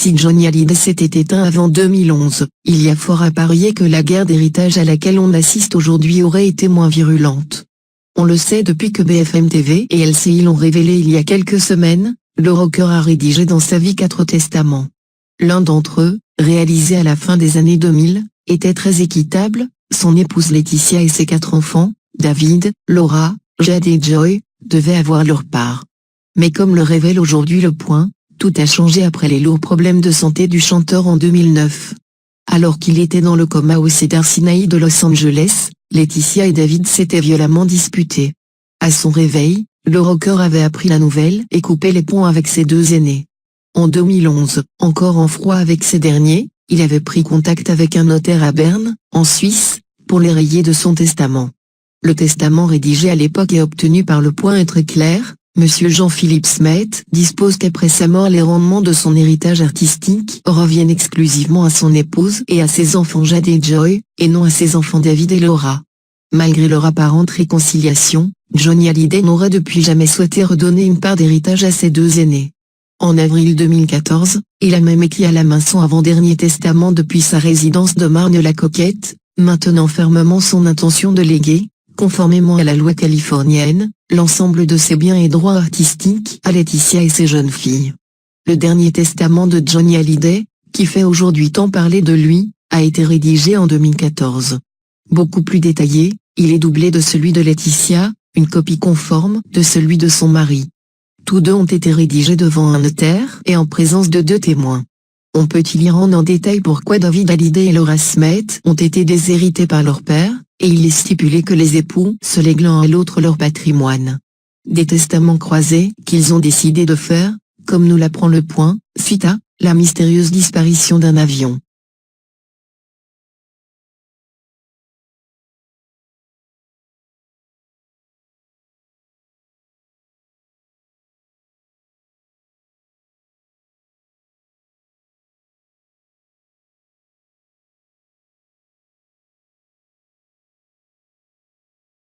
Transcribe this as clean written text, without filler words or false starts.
Si Johnny Hallyday s'était éteint avant 2011, il y a fort à parier que la guerre d'héritage à laquelle on assiste aujourd'hui aurait été moins virulente. On le sait depuis que BFM TV et LCI l'ont révélé il y a quelques semaines, le rocker a rédigé dans sa vie 4 testaments. L'un d'entre eux, réalisé à la fin des années 2000, était très équitable, son épouse Laetitia et ses 4 enfants, David, Laura, Jade et Joy, devaient avoir leur part. Mais comme le révèle aujourd'hui Le Point, tout a changé après les lourds problèmes de santé du chanteur en 2009. Alors qu'il était dans le coma au Cedars-Sinai de Los Angeles, Laetitia et David s'étaient violemment disputés. À son réveil, le rocker avait appris la nouvelle et coupé les ponts avec ses 2 aînés. En 2011, encore en froid avec ces derniers, il avait pris contact avec un notaire à Berne, en Suisse, pour les rayer de son testament. Le testament rédigé à l'époque et obtenu par Le Point est très clair. Monsieur Jean-Philippe Smet dispose qu'après sa mort les rendements de son héritage artistique reviennent exclusivement à son épouse et à ses enfants Jade et Joy, et non à ses enfants David et Laura. Malgré leur apparente réconciliation, Johnny Hallyday n'aurait depuis jamais souhaité redonner une part d'héritage à ses 2 aînés. En avril 2014, il a même écrit à la main son avant-dernier testament depuis sa résidence de Marne-la-Coquette, maintenant fermement son intention de léguer, conformément à la loi californienne, l'ensemble de ses biens et droits artistiques à Laetitia et ses jeunes filles. Le dernier testament de Johnny Hallyday, qui fait aujourd'hui tant parler de lui, a été rédigé en 2014. Beaucoup plus détaillé, il est doublé de celui de Laetitia, une copie conforme de celui de son mari. Tous 2 ont été rédigés devant un notaire et en présence de 2 témoins. On peut y lire en détail pourquoi David Hallyday et Laura Smet ont été déshérités par leur père, et il est stipulé que les époux se lèguent l'un à l'autre leur patrimoine. Des testaments croisés qu'ils ont décidé de faire, comme nous l'apprend Le Point, suite à la mystérieuse disparition d'un avion.